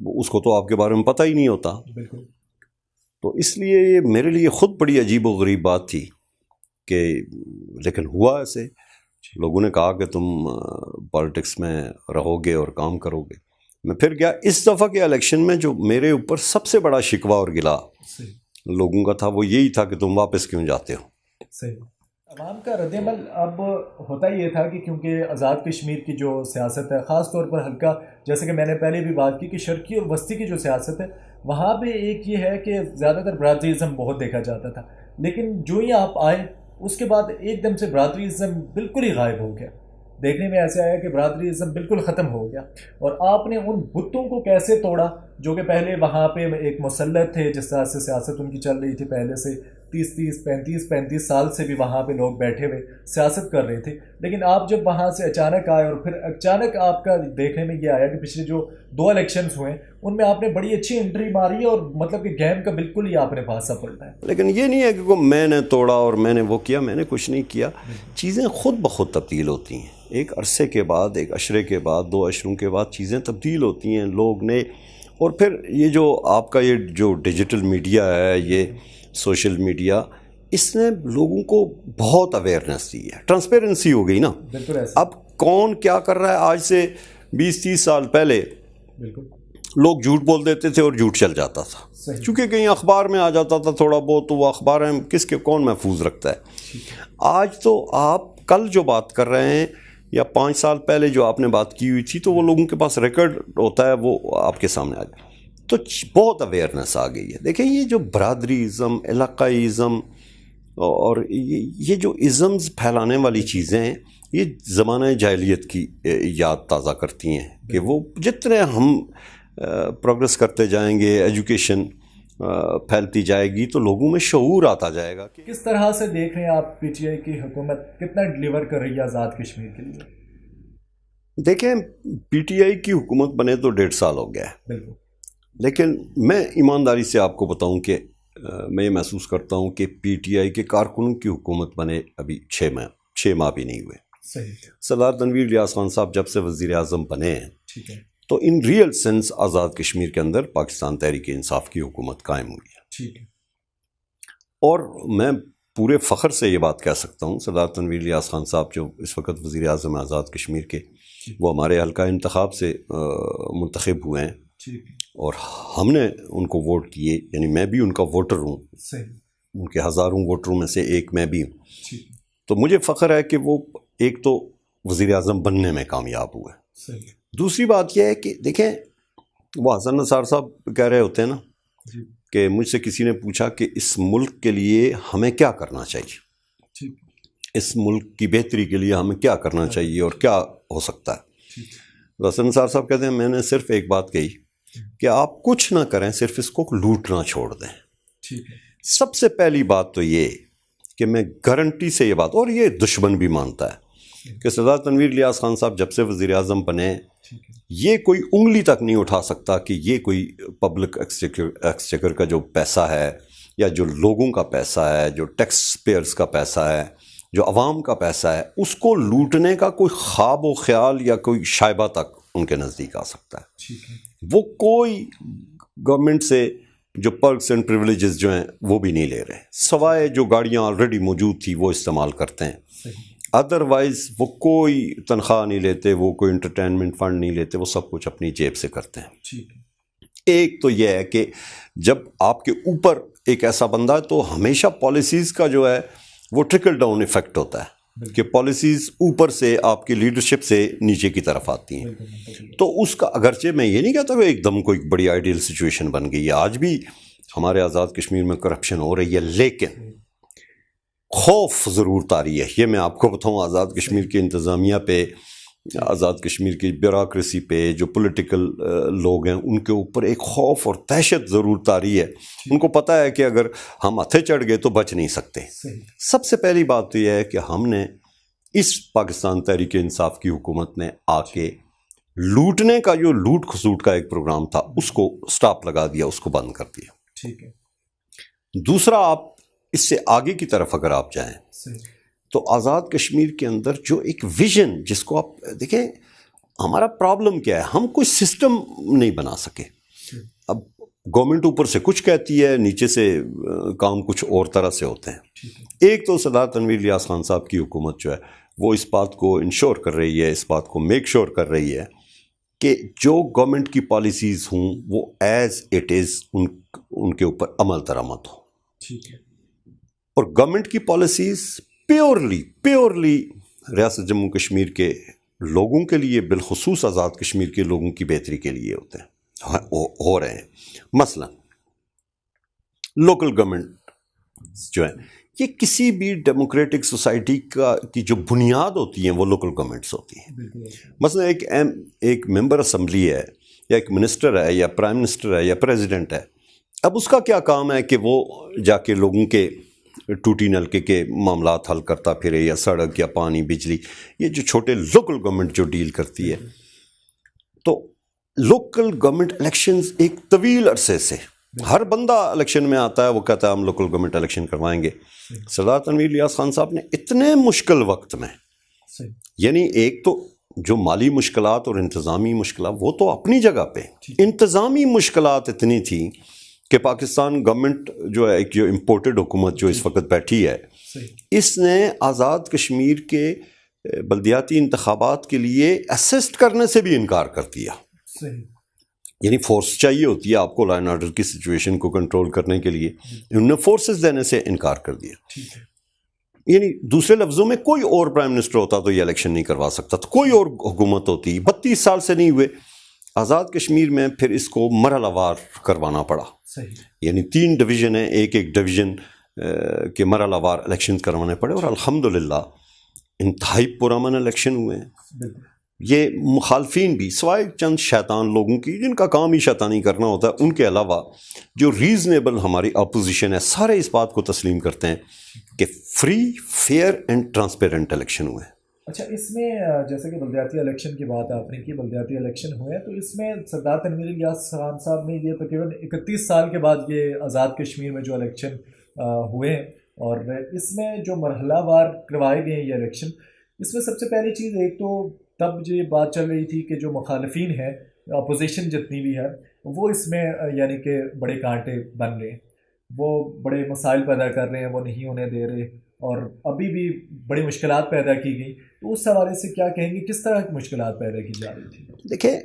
اس کو تو آپ کے بارے میں پتہ ہی نہیں ہوتا. بالکل. تو اس لیے یہ میرے لیے خود بڑی عجیب و غریب بات تھی کہ لیکن ہوا ایسے. لوگوں نے کہا کہ تم پالیٹکس میں رہو گے اور کام کرو گے. میں پھر گیا. اس دفعہ کے الیکشن میں جو میرے اوپر سب سے بڑا شکوہ اور گلا لوگوں کا تھا وہ یہی تھا کہ تم واپس کیوں جاتے ہو. صحیح. عوام کا رد عمل اب ہوتا یہ تھا کہ کیونکہ آزاد کشمیر کی جو سیاست ہے خاص طور پر حلقہ جیسے کہ میں نے پہلے بھی بات کی کہ شرقی اور وسطی کی جو سیاست ہے وہاں پہ ایک یہ ہے کہ زیادہ تر برادریزم بہت دیکھا جاتا تھا، لیکن جو ہی آپ آئے اس کے بعد ایک دم سے برادریزم بالکل ہی غائب ہو گیا. دیکھنے میں ایسے آیا کہ برادریزم بالکل ختم ہو گیا. اور آپ نے ان بتوں کو کیسے توڑا جو کہ پہلے وہاں پہ ایک مسلط تھے، جس طرح سے سیاست ان کی چل رہی تھی پہلے سے 35 سال سے بھی وہاں پہ لوگ بیٹھے ہوئے سیاست کر رہے تھے، لیکن آپ جب وہاں سے اچانک آئے اور پھر اچانک آپ کا دیکھنے میں یہ آیا کہ پچھلے جو 2 الیکشنز ہوئے ان میں آپ نے بڑی اچھی انٹری ماری اور مطلب کہ گیم کا بالکل ہی آپ نے پاسا پلٹا ہے. لیکن یہ نہیں ہے کہ میں نے توڑا اور میں نے وہ کیا. میں نے کچھ نہیں کیا. چیزیں خود بخود تبدیل ہوتی ہیں. ایک عرصے کے بعد، ایک عشرے کے بعد، 2 عشروں کے بعد چیزیں تبدیل ہوتی ہیں. لوگ نے اور پھر یہ جو آپ کا یہ جو ڈیجیٹل میڈیا ہے، یہ سوشل میڈیا، اس نے لوگوں کو بہت اویئرنیس دی ہے. ٹرانسپیرنسی ہو گئی نا. بالکل ایسا. اب کون کیا کر رہا ہے؟ آج سے 20-30 سال پہلے بالکل لوگ جھوٹ بول دیتے تھے اور جھوٹ چل جاتا تھا. صحیح. چونکہ کہیں اخبار میں آ جاتا تھا تھوڑا بہت، تو وہ اخباریں کس کے کون محفوظ رکھتا ہے. آج تو آپ کل جو بات کر رہے ہیں یا 5 سال پہلے جو آپ نے بات کی ہوئی تھی تو وہ لوگوں کے پاس ریکارڈ ہوتا ہے، وہ آپ کے سامنے آ جائے. تو بہت اویئرنیس آ گئی ہے. دیکھیں یہ جو برادری ازم، علاقائی ازم اور یہ جو ازمز پھیلانے والی چیزیں ہیں یہ زمانہ جاہلیت کی یاد تازہ کرتی ہیں کہ وہ جتنے ہم پروگریس کرتے جائیں گے، ایجوکیشن پھیلتی جائے گی تو لوگوں میں شعور آتا جائے گا. کس طرح سے دیکھ رہے ہیں آپ پی ٹی آئی کی حکومت کتنا ڈیلیور کر رہی ہے آزاد کشمیر کے لیے؟ دیکھیں پی ٹی آئی کی حکومت بنے تو 1.5 سال ہو گیا ہے. بالکل. لیکن میں ایمانداری سے آپ کو بتاؤں کہ میں یہ محسوس کرتا ہوں کہ پی ٹی آئی کے کارکنوں کی حکومت بنے ابھی 6 ماہ بھی نہیں ہوئے. صحیح. سردار تنویر الیاس خان صاحب جب سے وزیر اعظم بنے ہیں ٹھیک ہے تو in real sense Azad Kashmir کے اندر پاکستان تحریک انصاف کی حکومت قائم ہوئی ہے. ٹھیک ہے. اور میں پورے فخر سے یہ بات کہہ سکتا ہوں سردار تنویر الیاس خان صاحب جو اس وقت وزیر اعظم آزاد کشمیر کے، وہ ہمارے حلقہ انتخاب سے منتخب ہوئے ہیں. ٹھیک ہے. اور ہم نے ان کو ووٹ کیے، یعنی میں بھی ان کا ووٹر ہوں. صحیح. ان کے ہزاروں ووٹروں میں سے ایک میں بھی ہوں. ٹھیک ہے. تو مجھے فخر ہے کہ وہ ایک تو وزیر اعظم بننے میں کامیاب ہوئے. صحیح. دوسری بات یہ ہے کہ دیکھیں وہ حسن نثار صاحب کہہ رہے ہوتے ہیں نا جی. کہ مجھ سے کسی نے پوچھا کہ اس ملک کے لیے ہمیں کیا کرنا چاہیے، ٹھیک. اس ملک کی بہتری کے لیے ہمیں کیا کرنا چاہیے اور کیا ہو سکتا ہے. ٹھیک. حسن نثار صاحب کہتے ہیں میں نے صرف ایک بات کہی کہ آپ کچھ نہ کریں، صرف اس کو لوٹنا چھوڑ دیں. ٹھیک ہے. سب سے پہلی بات تو یہ کہ میں گارنٹی سے یہ بات، اور یہ دشمن بھی مانتا ہے کہ سردار تنویر الیاس خان صاحب جب سے وزیر اعظم بنے یہ کوئی انگلی تک نہیں اٹھا سکتا کہ یہ کوئی پبلک ایکسچیکر کا جو پیسہ ہے یا جو لوگوں کا پیسہ ہے، جو ٹیکس پیئرز کا پیسہ ہے، جو عوام کا پیسہ ہے، اس کو لوٹنے کا کوئی خواب و خیال یا کوئی شائبہ تک ان کے نزدیک آ سکتا ہے. ٹھیک ہے. وہ کوئی گورنمنٹ سے جو پرکس اینڈ پریولیجز جو ہیں وہ بھی نہیں لے رہے، سوائے جو گاڑیاں آلریڈی موجود تھی وہ استعمال کرتے ہیں. صحیح. ادروائز وہ کوئی تنخواہ نہیں لیتے، وہ کوئی انٹرٹینمنٹ فنڈ نہیں لیتے، وہ سب کچھ اپنی جیب سے کرتے ہیں. ٹھیک ہے. ایک تو یہ ہے کہ جب آپ کے اوپر ایک ایسا بندہ ہے تو ہمیشہ پالیسیز کا جو ہے وہ ٹرکل ڈاؤن ایفیکٹ ہوتا ہے کہ پالیسیز اوپر سے آپ کی لیڈرشپ سے نیچے کی طرف آتی ہیں. تو اس کا اگرچہ میں یہ نہیں کہتا کہ ایک دم کوئی بڑی آئیڈیل سچویشن بن گئی ہے، آج بھی ہمارے آزاد کشمیر میں کرپشن ہو رہی ہے، لیکن خوف ضرور طاری ہے. یہ میں آپ کو بتاؤں آزاد کشمیر کی انتظامیہ پہ، آزاد کشمیر کی بیوروکریسی پہ، جو پولیٹیکل لوگ ہیں ان کے اوپر ایک خوف اور دہشت ضرور طاری ہے. ان کو پتہ ہے کہ اگر ہم ہتھے چڑھ گئے تو بچ نہیں سکتے. سب سے پہلی بات تو یہ ہے کہ ہم نے اس پاکستان تحریک انصاف کی حکومت نے آ کے لوٹنے کا جو لوٹ کھسوٹ کا ایک پروگرام تھا اس کو سٹاپ لگا دیا، اس کو بند کر دیا. ٹھیک ہے. دوسرا آپ اس سے آگے کی طرف اگر آپ جائیں تو آزاد کشمیر کے اندر جو ایک ویژن جس کو آپ دیکھیں، ہمارا پرابلم کیا ہے، ہم کوئی سسٹم نہیں بنا سکے. اب گورنمنٹ اوپر سے کچھ کہتی ہے, نیچے سے کام کچھ اور طرح سے ہوتے ہیں. ایک تو سردار تنویر الیاس خان صاحب کی حکومت جو ہے وہ اس بات کو انشور کر رہی ہے, اس بات کو میک شور کر رہی ہے کہ جو گورنمنٹ کی پالیسیز ہوں وہ ایز اٹ از ان کے اوپر عمل درآمد ہو. اور گورنمنٹ کی پالیسیز پیورلی ریاست جموں کشمیر کے لوگوں کے لیے, بالخصوص آزاد کشمیر کے لوگوں کی بہتری کے لیے ہوتے ہیں, ہو رہے ہیں. مثلا لوکل گورنمنٹ جو ہے یہ کسی بھی ڈیموکریٹک سوسائٹی کی جو بنیاد ہوتی ہیں وہ لوکل گورنمنٹس ہوتی ہیں. مثلا ایک ممبر اسمبلی ہے یا ایک منسٹر ہے یا پرائم منسٹر ہے یا پریزیڈنٹ ہے, اب اس کا کیا کام ہے کہ وہ جا کے لوگوں کے ٹوٹی نلکے کے معاملات حل کرتا پھرے, یا سڑک یا پانی بجلی, یہ جو چھوٹے لوکل گورنمنٹ جو ڈیل کرتی ہے. تو لوکل گورنمنٹ الیکشنز ایک طویل عرصے سے ہر بندہ الیکشن میں آتا ہے, وہ کہتا ہے ہم لوکل گورنمنٹ الیکشن کروائیں گے. سردار تنویر الیاس خان صاحب نے اتنے مشکل وقت میں, یعنی ایک تو جو مالی مشکلات اور انتظامی مشکلات وہ تو اپنی جگہ پہ, انتظامی مشکلات اتنی تھیں کہ پاکستان گورنمنٹ جو ہے, ایک جو امپورٹڈ حکومت جو اس وقت بیٹھی ہے, اس نے آزاد کشمیر کے بلدیاتی انتخابات کے لیے اسسٹ کرنے سے بھی انکار کر دیا. یعنی فورس چاہیے ہوتی ہے آپ کو لا اینڈ آرڈر کی سچویشن کو کنٹرول کرنے کے لیے, انہوں نے فورسز دینے سے انکار کر دیا. یعنی دوسرے لفظوں میں کوئی اور پرائم منسٹر ہوتا تو یہ الیکشن نہیں کروا سکتا تھا, کوئی اور حکومت ہوتی. 32 سال سے نہیں ہوئے. آزاد کشمیر میں پھر اس کو مرحلہ وار کروانا پڑا. یعنی 3 ڈویژن ہیں, ایک ڈویژن کے مرحلہ وار الیکشن کروانے پڑے, اور الحمدللہ انتہائی پرامن الیکشن ہوئے ہیں. یہ مخالفین بھی سوائے چند شیطان لوگوں کی جن کا کام ہی شیطانی کرنا ہوتا ہے, ان کے علاوہ جو ریزنیبل ہماری اپوزیشن ہے, سارے اس بات کو تسلیم کرتے ہیں کہ free, fair and transparent election ہوئے ہیں. اچھا, اس میں جیسے کہ بلدیاتی الیکشن کی بات آپ نے کی, بلدیاتی الیکشن ہوئے ہیں, تو اس میں سردار تنویر الیاس خان صاحب نے یہ تقریباً 31 سال کے بعد یہ آزاد کشمیر میں جو الیکشن ہوئے ہیں, اور اس میں جو مرحلہ وار کروائے گئے ہیں یہ الیکشن, اس میں سب سے پہلی چیز, ایک تو تب جو یہ بات چل رہی تھی کہ جو مخالفین ہیں, اپوزیشن جتنی بھی ہے, وہ اس میں یعنی کہ بڑے کانٹے بن رہے ہیں, وہ بڑے مسائل پیدا کر رہے ہیں, وہ نہیں ہونے دے رہے, اور ابھی بھی بڑی مشکلات پیدا کی گئی. تو اس حوالے سے کیا کہیں گے, کس طرح کی مشکلات پیدا کی جا رہی تھی؟ دیکھیں,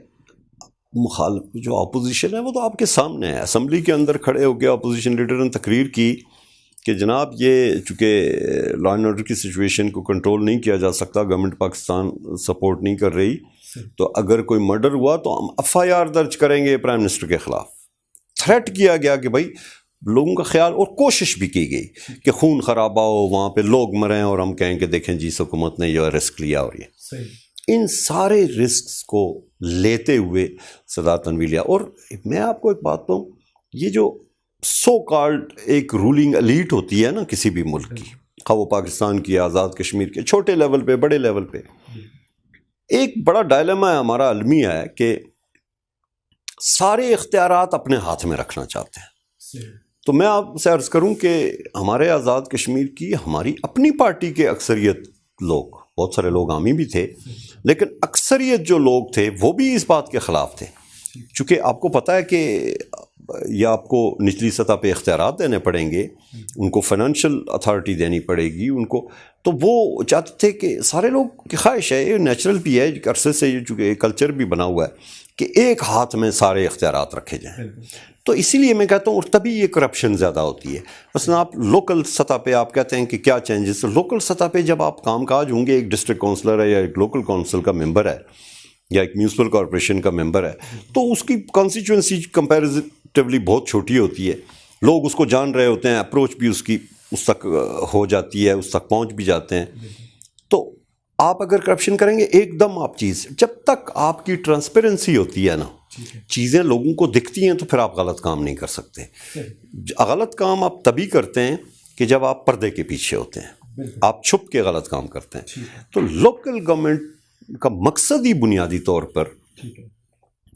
مخالف جو اپوزیشن ہے وہ تو آپ کے سامنے ہے. اسمبلی کے اندر کھڑے ہو کے اپوزیشن لیڈر نے تقریر کی کہ جناب یہ چونکہ لا اینڈ آرڈر کی سچویشن کو کنٹرول نہیں کیا جا سکتا, گورنمنٹ پاکستان سپورٹ نہیں کر رہی, تو اگر کوئی مرڈر ہوا تو ہم FIR درج کریں گے پرائم منسٹر کے خلاف. تھریٹ کیا گیا کہ بھائی لوگوں کا خیال, اور کوشش بھی کی گئی کہ خون خرابہ ہو, وہاں پہ لوگ مریں, اور ہم کہیں کہ دیکھیں جی اس حکومت نے یہ رسک لیا. اور یہ ان سارے رسکس کو لیتے ہوئے سردار تنویر الیاس, اور میں آپ کو ایک بات کہوں, یہ جو سو کالڈ ایک رولنگ ایلیٹ ہوتی ہے نا کسی بھی ملک کی, خواہ وہ پاکستان کی, آزاد کشمیر کے, چھوٹے لیول پہ بڑے لیول پہ, ایک بڑا ڈائلیما ہے ہمارا المیہ ہے کہ سارے اختیارات اپنے ہاتھ میں رکھنا چاہتے ہیں. تو میں آپ سے عرض کروں کہ ہمارے آزاد کشمیر کی ہماری اپنی پارٹی کے اکثریت لوگ, بہت سارے لوگ عامی بھی تھے, لیکن اکثریت جو لوگ تھے وہ بھی اس بات کے خلاف تھے. چونکہ آپ کو پتہ ہے کہ یا آپ کو نچلی سطح پہ اختیارات دینے پڑیں گے, ان کو فائنینشیل اتھارٹی دینی پڑے گی ان کو, تو وہ چاہتے تھے کہ سارے لوگ کی خواہش ہے, یہ نیچرل بھی ہے عرصے سے, یہ چونکہ کلچر بھی بنا ہوا ہے کہ ایک ہاتھ میں سارے اختیارات رکھے جائیں. تو اسی لیے میں کہتا ہوں, اور تبھی یہ کرپشن زیادہ ہوتی ہے. مثلا آپ لوکل سطح پہ آپ کہتے ہیں کہ کیا چینجز, لوکل سطح پہ جب آپ کام کاج ہوں گے, ایک ڈسٹرکٹ کونسلر ہے یا ایک لوکل کونسل کا ممبر ہے یا ایک میونسپل کارپوریشن کا ممبر ہے, تو اس کی کانسٹیچوئنسی کمپیریٹیولی بہت چھوٹی ہوتی ہے, لوگ اس کو جان رہے ہوتے ہیں, اپروچ بھی اس کی اس تک ہو جاتی ہے, اس تک پہنچ بھی جاتے ہیں. تو آپ اگر کرپشن کریں گے ایک دم آپ چیز, جب تک آپ کی ٹرانسپیرنسی ہوتی ہے نا, چیزیں لوگوں کو دکھتی ہیں, تو پھر آپ غلط کام نہیں کر سکتے. غلط کام آپ تبھی کرتے ہیں کہ جب آپ پردے کے پیچھے ہوتے ہیں, آپ چھپ کے غلط کام کرتے ہیں. تو لوکل گورنمنٹ کا مقصد ہی بنیادی طور پر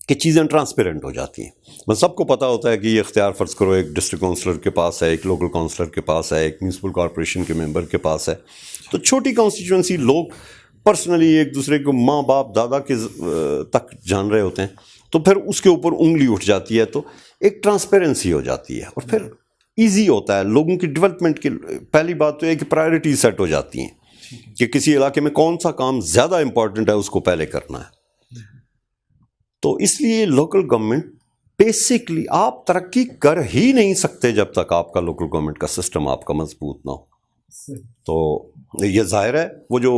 کہ چیزیں ٹرانسپیرنٹ ہو جاتی ہیں. بس سب کو پتہ ہوتا ہے کہ یہ اختیار فرض کرو ایک ڈسٹرکٹ کونسلر کے پاس ہے, ایک لوکل کونسلر کے پاس ہے, ایک میونسپل کارپوریشن کے ممبر کے پاس ہے. تو چھوٹی کانسٹیچوئنسی لوگ پرسنلی ایک دوسرے کو ماں باپ دادا کے تک جان رہے ہوتے ہیں, تو پھر اس کے اوپر انگلی اٹھ جاتی ہے, تو ایک ٹرانسپیرنسی ہو جاتی ہے, اور پھر ایزی ہوتا ہے لوگوں کی ڈیولپمنٹ کی. پہلی بات تو یہ کہ پرائرٹی سیٹ ہو جاتی ہیں کہ کسی علاقے میں کون سا کام زیادہ امپورٹنٹ ہے اس کو پہلے کرنا ہے. تو اس لیے لوکل گورنمنٹ بیسکلی آپ ترقی کر ہی نہیں سکتے جب تک آپ کا لوکل گورنمنٹ کا سسٹم آپ کا مضبوط نہ ہو. تو یہ ظاہر ہے وہ جو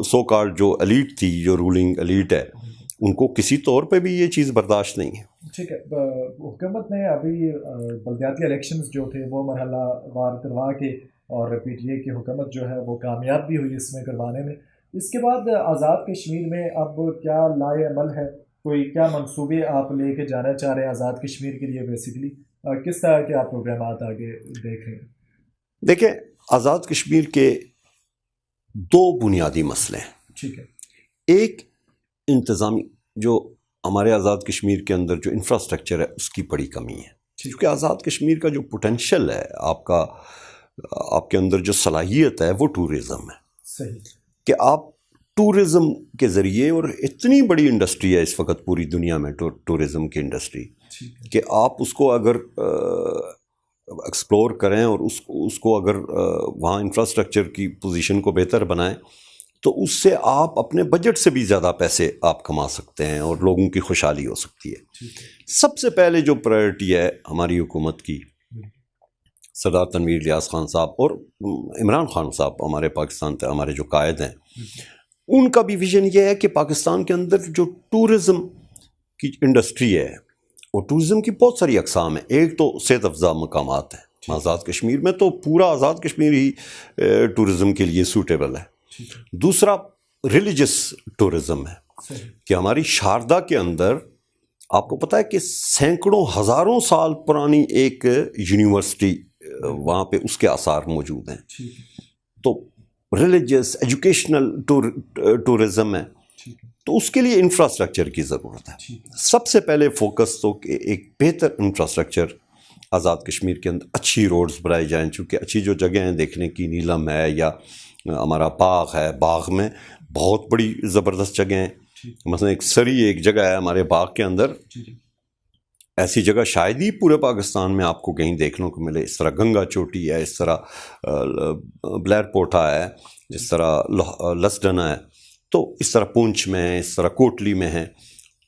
سو کالڈ جو ایلیٹ تھی, جو رولنگ ایلیٹ ہے, ان کو کسی طور پہ بھی یہ چیز برداشت نہیں ہے. ٹھیک ہے. حکومت نے ابھی بلدیاتی الیکشنز جو تھے وہ مرحلہ وار کروا کے, اور پی ٹی اے کی حکومت جو ہے وہ کامیاب بھی ہوئی اس میں کروانے میں. اس کے بعد آزاد کشمیر میں اب کیا لائے عمل ہے, کوئی کیا منصوبے آپ لے کے جانا چاہ رہے ہیں آزاد کشمیر کے لیے؟ بیسیکلی کس طرح کے آپ پروگرامات آگے دیکھ رہے ہیں؟ دیکھیں, آزاد کشمیر کے دو بنیادی مسئلے ہیں. ٹھیک ہے. ایک انتظامی, جو ہمارے آزاد کشمیر کے اندر جو انفراسٹرکچر ہے اس کی بڑی کمی ہے. کیونکہ آزاد کشمیر کا جو پوٹینشیل ہے, آپ کے اندر جو صلاحیت ہے وہ ٹورزم ہے. صحیح. کہ آپ ٹورزم کے ذریعے, اور اتنی بڑی انڈسٹری ہے اس وقت پوری دنیا میں ٹورزم کی انڈسٹری, کہ آپ اس کو اگر ایکسپلور کریں اور اس کو اگر وہاں انفراسٹرکچر کی پوزیشن کو بہتر بنائیں, تو اس سے آپ اپنے بجٹ سے بھی زیادہ پیسے آپ کما سکتے ہیں اور لوگوں کی خوشحالی ہو سکتی ہے. سب سے پہلے جو پرائرٹی ہے ہماری حکومت کی, سردار تنویر الیاس خان صاحب اور عمران خان صاحب, ہمارے پاکستان کے ہمارے جو قائد ہیں, ان کا بھی ویژن یہ ہے کہ پاکستان کے اندر جو ٹورزم کی انڈسٹری ہے, اور ٹورزم کی بہت ساری اقسام ہیں. ایک تو صحت افزا مقامات ہیں آزاد کشمیر میں, تو پورا آزاد کشمیر ہی ٹورزم کے لیے سوٹیبل ہے. دوسرا ریلیجس ٹورزم ہے, کہ ہماری شاردا کے اندر آپ کو پتہ ہے کہ سینکڑوں ہزاروں سال پرانی ایک یونیورسٹی وہاں پہ اس کے آثار موجود ہیں. تو ریلیجس ایجوکیشنل ٹورزم ہے, تو اس کے لیے انفراسٹرکچر کی ضرورت ہے. سب سے پہلے فوکس تو کہ ایک بہتر انفراسٹرکچر آزاد کشمیر کے اندر, اچھی روڈز بنائی جائیں, چونکہ اچھی جو جگہیں ہیں دیکھنے کی, نیلم ہے یا ہمارا باغ ہے, باغ میں بہت بڑی زبردست جگہیں ہیں. مثلا ایک سری ایک جگہ ہے ہمارے باغ کے اندر, ایسی جگہ شاید ہی پورے پاکستان میں آپ کو کہیں دیکھنے کو ملے. اس طرح گنگا چوٹی ہے, اس طرح بلیر پوٹھا ہے, اس طرح لسڈنا ہے, تو اس طرح پونچھ میں ہے, اس طرح کوٹلی میں ہے.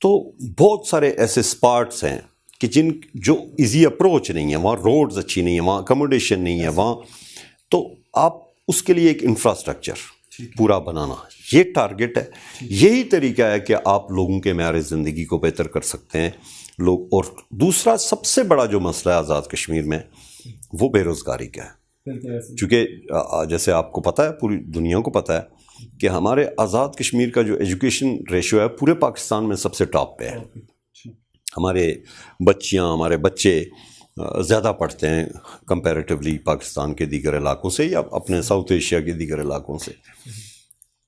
تو بہت سارے ایسے سپاٹس ہیں کہ جو ایزی اپروچ نہیں ہے, وہاں روڈز اچھی نہیں ہیں, وہاں اکموڈیشن نہیں ہے وہاں. تو آپ اس کے لیے ایک انفراسٹرکچر پورا بنانا, یہ ٹارگٹ ہے. یہی طریقہ ہے کہ آپ لوگوں کے معیار زندگی کو بہتر کر سکتے ہیں لوگ. اور دوسرا سب سے بڑا جو مسئلہ ہے آزاد کشمیر میں, وہ بے روزگاری کا ہے. چونکہ جیسے آپ کو پتہ ہے, پوری دنیا کو پتہ ہے کہ ہمارے آزاد کشمیر کا جو ایجوکیشن ریشو ہے پورے پاکستان میں سب سے ٹاپ پہ ہے. ہمارے بچیاں, ہمارے بچے زیادہ پڑھتے ہیں کمپیریٹیولی پاکستان کے دیگر علاقوں سے یا اپنے ساؤتھ ایشیا کے دیگر علاقوں سے.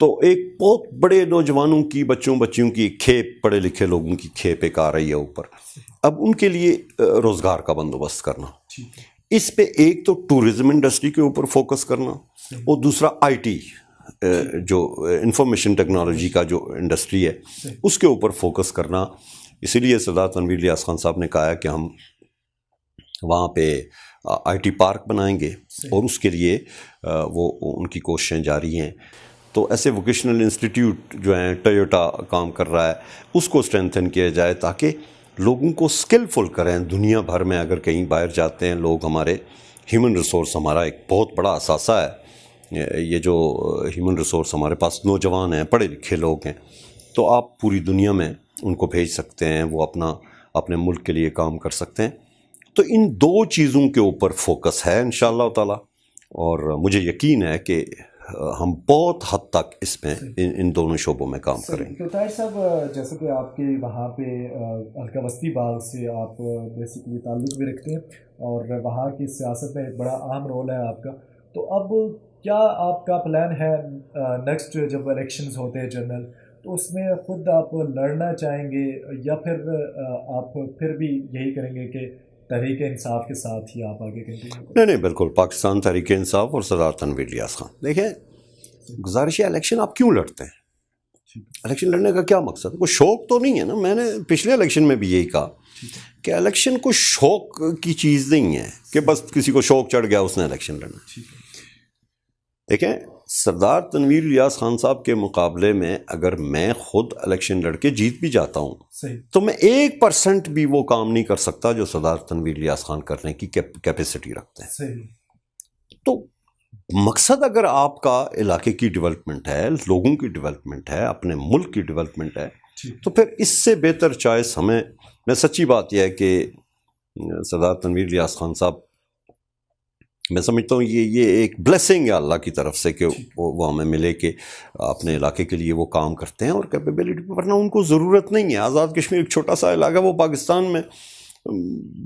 تو ایک بہت بڑے نوجوانوں کی, بچیوں کی کھیپ, پڑھے لکھے لوگوں کی کھیپ ایک آ رہی ہے اوپر. اب ان کے لیے روزگار کا بندوبست کرنا, اس پہ ایک تو ٹورزم انڈسٹری کے اوپر فوکس کرنا, اور دوسرا آئی ٹی جو انفارمیشن ٹیکنالوجی کا جو انڈسٹری ہے اس کے اوپر فوکس کرنا. اسی لیے سردار تنویر الیاس خان صاحب نے کہا ہے کہ ہم وہاں پہ آئی ٹی پارک بنائیں گے, اور اس کے لیے وہ ان کی کوششیں جاری ہیں. تو ایسے ووکیشنل انسٹیٹیوٹ جو ہیں, ٹویوٹا کام کر رہا ہے, اس کو اسٹرینتھن کیا جائے تاکہ لوگوں کو اسکلفل کریں. دنیا بھر میں اگر کہیں باہر جاتے ہیں لوگ, ہمارے ہیومن ریسورس ہمارا ایک بہت بڑا اثاثہ ہے. یہ جو ہیومن ریسورس ہمارے پاس نوجوان ہیں, پڑھے لکھے لوگ ہیں, تو آپ پوری دنیا میں ان کو بھیج سکتے ہیں, وہ اپنے ملک کے لیے کام کر سکتے ہیں. تو ان دو چیزوں کے اوپر فوکس ہے انشاءاللہ تعالی, اور مجھے یقین ہے کہ ہم بہت حد تک اس میں ان دونوں شعبوں میں کام کریں گے. تو طاہر صاحب, جیسے کہ آپ کے وہاں پہ حلقہ وسطی باغ سے آپ بیسیکلی تعلق بھی رکھتے ہیں, اور وہاں کی سیاست میں ایک بڑا اہم رول ہے آپ کا. تو اب کیا آپ کا پلان ہے نیکسٹ جب الیکشنز ہوتے ہیں جنرل, تو اس میں خود آپ لڑنا چاہیں گے, یا پھر آپ پھر بھی یہی کریں گے کہ تحریک انصاف کے ساتھ ہی آپ آگے کنٹینیو؟ نہیں, بالکل پاکستان تحریک انصاف اور سردار تنویر الیاس خان. دیکھیں, گزارش ہے, الیکشن آپ کیوں لڑتے ہیں؟ الیکشن لڑنے کا کیا مقصد ہے؟ کوئی شوق تو نہیں ہے نا. میں نے پچھلے الیکشن میں بھی یہی کہا کہ الیکشن کوئی شوق کی چیز نہیں ہے کہ بس کسی کو شوق چڑھ گیا اس نے الیکشن لڑنا. دیکھیں سردار تنویر الیاس خان صاحب کے مقابلے میں اگر میں خود الیکشن لڑ کے جیت بھی جاتا ہوں تو میں 1% بھی وہ کام نہیں کر سکتا جو سردار تنویر الیاس خان کرنے کی کیپیسٹی رکھتے ہیں. تو مقصد اگر آپ کا علاقے کی ڈیولپمنٹ ہے, لوگوں کی ڈیولپمنٹ ہے, اپنے ملک کی ڈیولپمنٹ ہے, تو پھر اس سے بہتر چوائس ہمیں, میں سچی بات یہ ہے کہ سردار تنویر الیاس خان صاحب, میں سمجھتا ہوں یہ ایک بلیسنگ ہے اللہ کی طرف سے کہ وہ ہمیں ملے کہ اپنے علاقے کے لیے وہ کام کرتے ہیں اور کیپیبلٹی, ورنہ ان کو ضرورت نہیں ہے. آزاد کشمیر ایک چھوٹا سا علاقہ, وہ پاکستان میں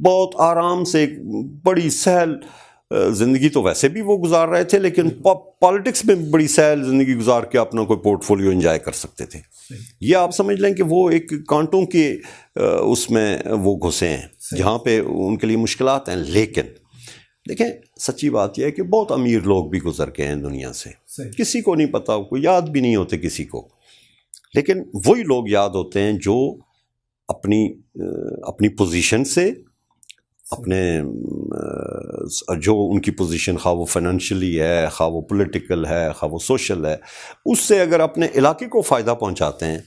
بہت آرام سے ایک بڑی سہل زندگی تو ویسے بھی وہ گزار رہے تھے, لیکن پالیٹکس میں بڑی سہل زندگی گزار کے اپنا کوئی پورٹ فولیو انجوائے کر سکتے تھے. یہ آپ سمجھ لیں کہ وہ ایک کانٹوں کے اس میں وہ گھسے ہیں جہاں پہ ان کے لیے مشکلات ہیں. لیکن دیکھیں سچی بات یہ ہے کہ بہت امیر لوگ بھی گزر کے ہیں دنیا سے, کسی کو نہیں پتا, کوئی یاد بھی نہیں ہوتے کسی کو, لیکن وہی لوگ یاد ہوتے ہیں جو اپنی پوزیشن سے, اپنے جو ان کی پوزیشن خواہ وہ فائنینشلی ہے, خواہ وہ پولیٹیکل ہے, خواہ وہ سوشل ہے, اس سے اگر اپنے علاقے کو فائدہ پہنچاتے ہیں,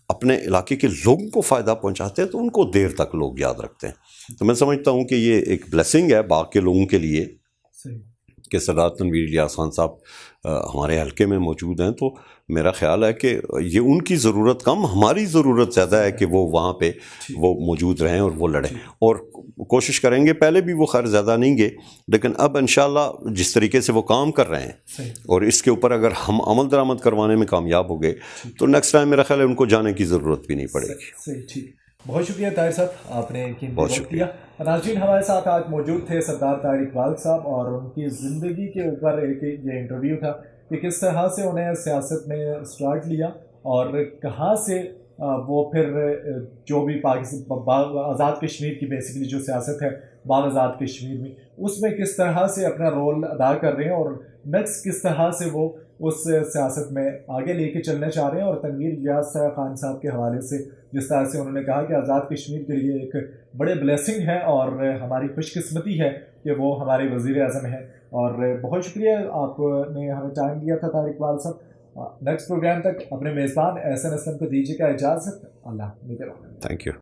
اپنے علاقے کے لوگوں کو فائدہ پہنچاتے ہیں, تو ان کو دیر تک لوگ یاد رکھتے ہیں. تو میں سمجھتا ہوں کہ یہ ایک بلیسنگ ہے باقی کے لوگوں کے لیے کہ سردار تنویر الیاس خان صاحب ہمارے حلقے میں موجود ہیں. تو میرا خیال ہے کہ یہ ان کی ضرورت کم, ہماری ضرورت زیادہ ہے کہ وہ وہاں پہ وہ موجود رہیں اور وہ لڑیں, اور کوشش کریں گے. پہلے بھی وہ خیر زیادہ نہیں گے, لیکن اب انشاءاللہ جس طریقے سے وہ کام کر رہے ہیں اور اس کے اوپر اگر ہم عمل درآمد کروانے میں کامیاب ہو گئے تو نیکسٹ ٹائم میرا خیال ہے ان کو جانے کی ضرورت بھی نہیں پڑے گی. بہت شکریہ طاہر صاحب, آپ نے بہت شکریہ. ناظرین ہمارے ساتھ آج موجود تھے سردار طاہر اقبال صاحب, اور ان کی زندگی کے اوپر ایک یہ انٹرویو تھا کہ کس طرح سے انہیں سیاست میں سٹارٹ لیا اور کہاں سے وہ پھر جو بھی پاکستان آزاد کشمیر کی بیسیکلی جو سیاست ہے باغ آزاد کشمیر میں, اس میں کس طرح سے اپنا رول ادا کر رہے ہیں اور نیکسٹ کس طرح سے وہ اس سیاست میں آگے لے کے چلنا چاہ رہے ہیں. اور تنویر الیاس خان صاحب کے حوالے سے جس طرح سے انہوں نے کہا کہ آزاد کشمیر کے لیے ایک بڑے بلیسنگ ہے اور ہماری خوش قسمتی ہے کہ وہ ہمارے وزیر اعظم ہیں. اور بہت شکریہ آپ نے ہمیں ٹائم دیا تھا طاہر اقبال صاحب. نیکسٹ پروگرام تک اپنے میزبان احسن اسلم کو دیجیے گا اجازت. اللہ نگہبان. Thank you.